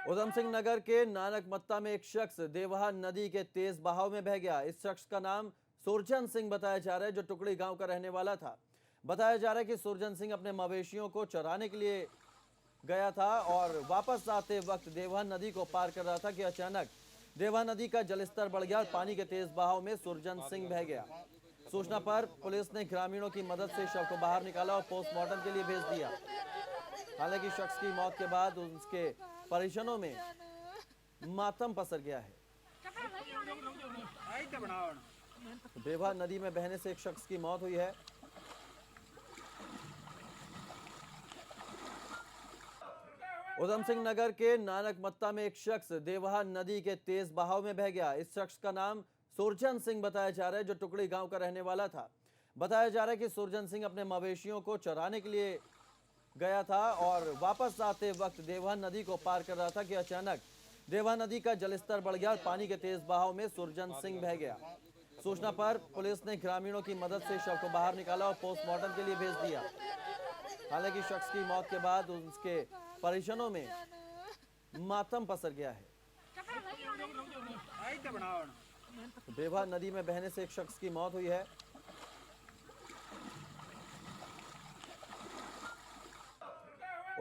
उधम सिंह नगर के नानक मत्ता में एक शख्स देवहा नदी के तेज बहाव में बह गया। इस शख्स का नाम सुरजन सिंह बताया जा रहा है, जो टुकड़ी गांव का रहने वाला था। बताया जा रहा है कि सुरजन सिंह अपने मवेशियों को चराने के लिए गया था और वापस आते वक्त देवहा नदी को पार कर रहा था कि अचानक देवहा नदी का जलस्तर बढ़ गया और पानी के तेज बहाव में सुरजन सिंह बह गया। सूचना पर पुलिस ने ग्रामीणों की मदद से शव को बाहर निकाला और पोस्टमार्टम के लिए भेज दिया। हालांकि शख्स की मौत के बाद उसके परिजनों में मातम पसर गया है। देवहा नदी में बहने से एक शख्स की मौत हुई है। उधम सिंह नगर के नानक मत्ता में एक शख्स देवहा नदी के तेज बहाव में बह गया। इस शख्स का नाम सुरजन सिंह बताया जा रहा है, जो टुकड़ी गांव का रहने वाला था। बताया जा रहा है कि सुरजन सिंह अपने मवेशियों को चराने के लिए गया था और वापस आते वक्त देवहा नदी को पार कर रहा था कि अचानक देवहा नदी का जलस्तर बढ़ गया और पानी के तेज बहाव में सुरजन सिंह बह गया। सूचना पर पुलिस ने ग्रामीणों की मदद से शव को बाहर निकाला और पोस्टमार्टम के लिए भेज दिया। हालांकि शख्स की मौत के बाद उसके परिजनों में मातम पसर गया है। देवहा नदी में बहने से एक शख्स की मौत हुई है।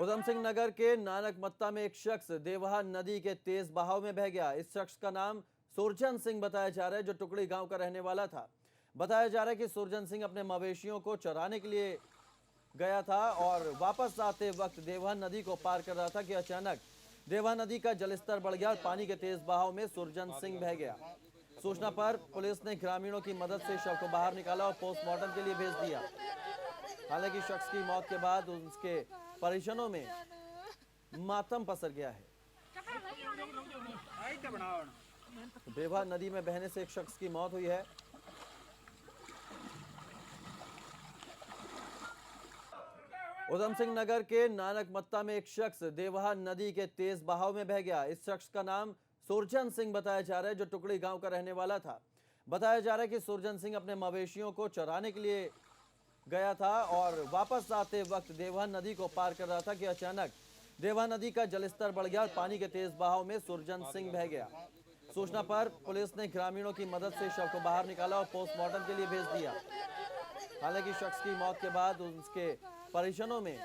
उधम सिंह नगर के नानक मत्ता में एक शख्स देवहा नदी के तेज बहाव में बह गया। इस शख्स का नाम सुरजन सिंह बताया जा रहा है, जो टुकड़ी गांव का रहने वाला था। बताया जा रहा है कि सुरजन सिंह अपने मवेशियों को चराने के लिए गया था और वापस आते वक्त देवहा नदी को पार कर रहा था कि अचानक देवहा नदी का जलस्तर बढ़ गया और पानी के तेज बहाव में सुरजन सिंह बह गया। सूचना पर पुलिस ने ग्रामीणों की मदद से शव को बाहर निकाला और पोस्टमार्टम के लिए भेज दिया। हालांकि शख्स की मौत के बाद उसके परिजनों में मातम पसर गया है। देवहा नदी में बहने से एक शख्स की मौत हुई है। उधम सिंह नगर के नानक मत्ता में एक शख्स देवहा नदी के तेज बहाव में बह गया। इस शख्स का नाम सुरजन सिंह बताया जा रहा है, जो टुकड़ी गांव का रहने वाला था। बताया जा रहा है कि सुरजन सिंह अपने मवेशियों को चराने के लिए गया था और वापस आते वक्त देवहा नदी को पार कर रहा था कि अचानक देवहा नदी का जलस्तर बढ़ गया और पानी के तेज बहाव में सुरजन सिंह बह गया। सूचना पर पुलिस ने ग्रामीणों की मदद से शव को बाहर निकाला और पोस्टमार्टम के लिए भेज दिया। हालांकि शख्स की मौत के बाद उसके परिजनों में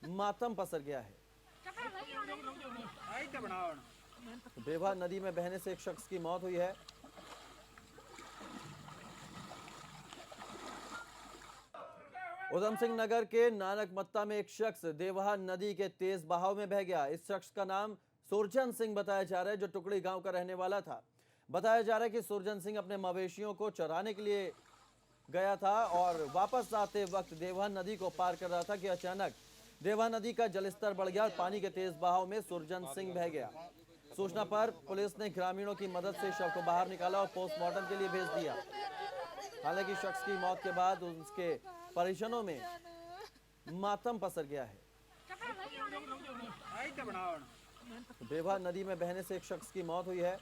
मातम पसर गया है। देवहा नदी में बहने से एक शख्स की मौत हुई है। उधम सिंह नगर के नानक मत्ता में एक शख्स देवहा नदी के तेज बहाव में बह गया। इस शख्स का नाम सुरजन सिंह बताया जा रहा है, जो टुकड़ी गांव का रहने वाला था। बताया जा रहा है कि सुरजन सिंह अपने मवेशियों को चराने के लिए गया था और वापस आते वक्त देवहा नदी को पार कर रहा था कि अचानक देवहा नदी का जलस्तर बढ़ गया और पानी के तेज बहाव में सुरजन सिंह बह गया। सूचना पर पुलिस ने ग्रामीणों की मदद से शव को बाहर निकाला और पोस्टमार्टम के लिए भेज दिया। हालांकि शख्स की मौत के बाद उसके परिजनों में मातम पसर गया है। देवहा नदी में बहने से एक शख्स की मौत हुई है।